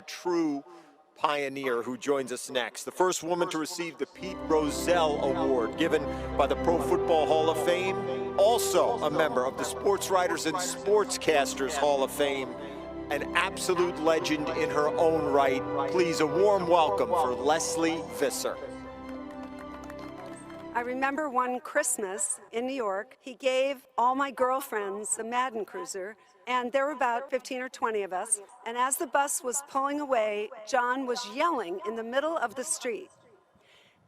a true pioneer who joins us next. The first woman to receive the Pete Rozelle Award given by the Pro Football Hall of Fame. Also a member of the Sports Writers and Sportscasters Hall of Fame. An absolute legend in her own right. Please, a warm welcome for Lesley Visser. I remember one Christmas in New York, he gave all my girlfriends the Madden Cruiser, and there were about 15 or 20 of us. And as the bus was pulling away, John was yelling in the middle of the street,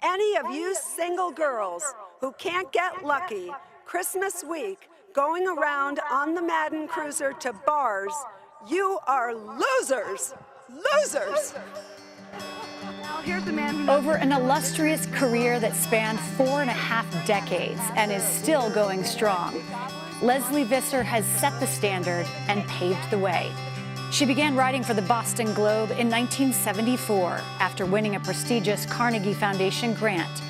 "Any of you single girls who can't get lucky Christmas week going around on the Madden Cruiser to bars, you are losers, losers." Here's the man who over an illustrious career that spanned 4.5 decades and is still going strong, Lesley Visser has set the standard and paved the way. She began writing for the Boston Globe in 1974 after winning a prestigious Carnegie Foundation grant.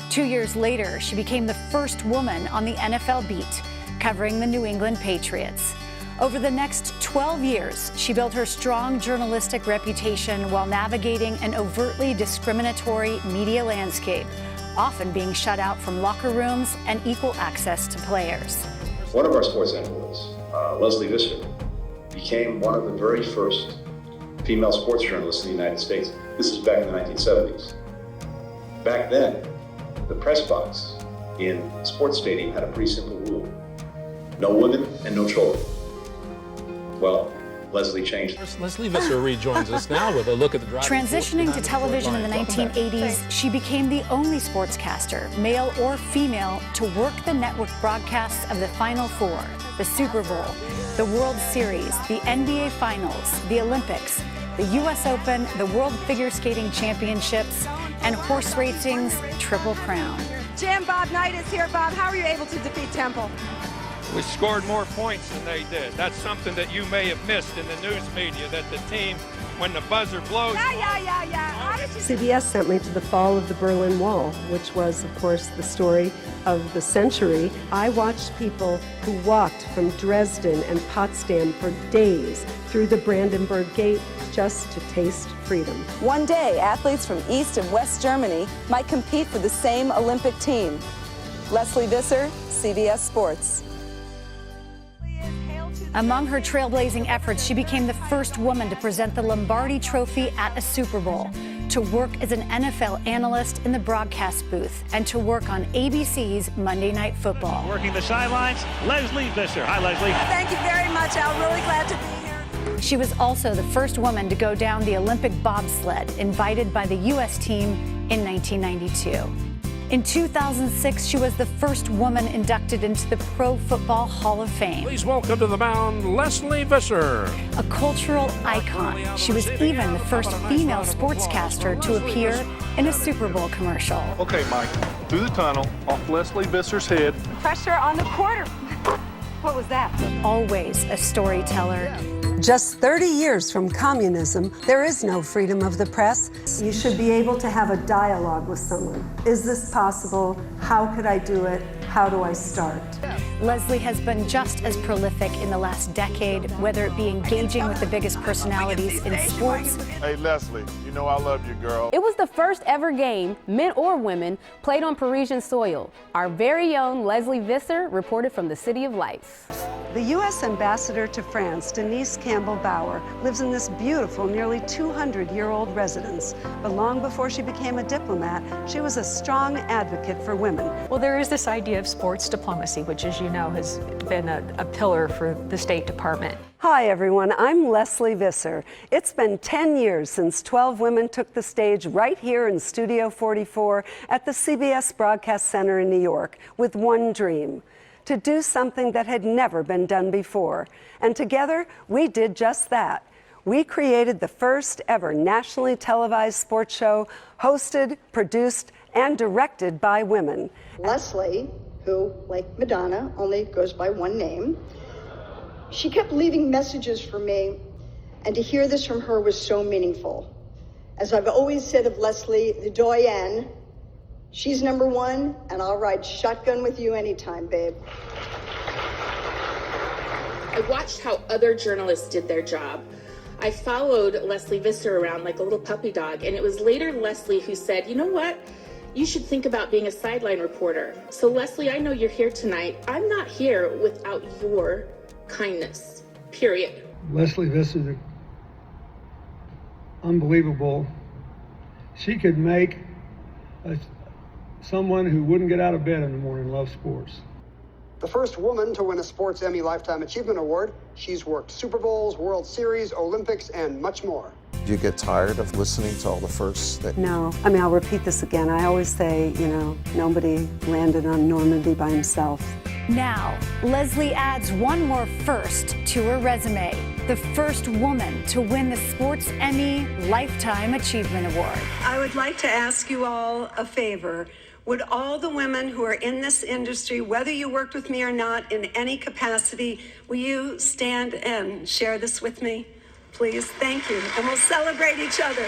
2 years later, she became the first woman on the NFL beat, covering the New England Patriots. Over the next 12 years, she built her strong journalistic reputation while navigating an overtly discriminatory media landscape, often being shut out from locker rooms and equal access to players. One of our sports analysts, Lesley Visser, became one of the very first female sports journalists in the United States. This is back in the 1970s. Back then, the press box in a sports stadium had a pretty simple rule: no women and no children. Well, Lesley changed. Lesley Visser rejoins us now with a look at the driving Transitioning to television in the 1980s, she became the only sportscaster, male or female, to work the network broadcasts of the Final Four, the Super Bowl, the World Series, the NBA Finals, the Olympics, the U.S. Open, the World Figure Skating Championships, and horse racing's Triple Crown. Jam Bob Knight is here. Bob, how were you able to defeat Temple? We scored more points than they did. That's something that you may have missed in the news media, that the team, when the buzzer blows... How did you... CBS sent me to the fall of the Berlin Wall, which was, of course, the story of the century. I watched people who walked from Dresden and Potsdam for days through the Brandenburg Gate just to taste freedom. One day, athletes from East and West Germany might compete for the same Olympic team. Lesley Visser, CBS Sports. Among her trailblazing efforts, she became the first woman to present the Lombardi Trophy at a Super Bowl, to work as an NFL analyst in the broadcast booth, and to work on ABC's Monday Night Football. Working the sidelines, Lesley Visser. Hi, Lesley. Thank you very much, Al. Really glad to be here. She was also the first woman to go down the Olympic bobsled, invited by the U.S. team in 1992. In 2006, she was the first woman inducted into the Pro Football Hall of Fame. Please welcome to the mound, Lesley Visser. A cultural icon, she was even the first female sportscaster to appear in a Super Bowl commercial. Okay, Mike, through the tunnel, off Lesley Visser's head. Pressure on the quarter. What was that? Always a storyteller. Just 30 years from communism, there is no freedom of the press. You should be able to have a dialogue with someone. Is this possible? How could I do it? How do I start? Lesley has been just as prolific in the last decade, whether it be engaging with the biggest personalities in sports. Hey, Lesley, you know I love you, girl. It was the first ever game, men or women, played on Parisian soil. Our very own Lesley Visser reported from the City of Lights. The U.S. ambassador to France, Denise Campbell Bauer, lives in this beautiful, nearly 200-year-old residence. But long before she became a diplomat, she was a strong advocate for women. Well, there is this idea of sports diplomacy, which, as you know, has been a pillar for the State Department. Hi, everyone. I'm Lesley Visser. It's been 10 years since 12 women took the stage right here in Studio 44 at the CBS Broadcast Center in New York with one dream: to do something that had never been done before. And together, we did just that. We created the first ever nationally televised sports show, hosted, produced, and directed by women. Lesley, who, like Madonna, only goes by one name, she kept leaving messages for me, and to hear this from her was so meaningful. As I've always said of Lesley, the doyenne, she's number one, and I'll ride shotgun with you anytime, babe. I watched how other journalists did their job. I followed Lesley Visser around like a little puppy dog, and it was later Lesley who said, you know what? You should think about being a sideline reporter. So Lesley, I know you're here tonight. I'm not here without your kindness, period. Lesley Visser, unbelievable. She could make someone who wouldn't get out of bed in the morning love sports. The first woman to win a Sports Emmy Lifetime Achievement Award. She's worked Super Bowls, World Series, Olympics, and much more. Do you get tired of listening to all the firsts? No. I mean, I'll repeat this again. I always say, you know, nobody landed on Normandy by himself. Now, Lesley adds one more first to her resume. The first woman to win the Sports Emmy Lifetime Achievement Award. I would like to ask you all a favor. Would all the women who are in this industry, whether you worked with me or not, in any capacity, will you stand and share this with me? Please, thank you. And we'll celebrate each other.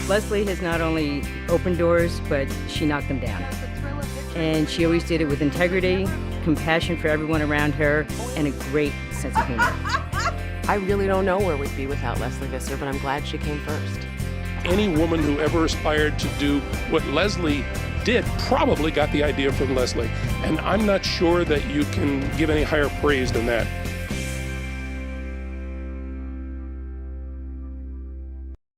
Lesley has not only opened doors, but she knocked them down. And she always did it with integrity, compassion for everyone around her, and a great sense of humor. I really don't know where we'd be without Lesley Visser, but I'm glad she came first. Any woman who ever aspired to do what Lesley did probably got the idea from Lesley. And I'm not sure that you can give any higher praise than that.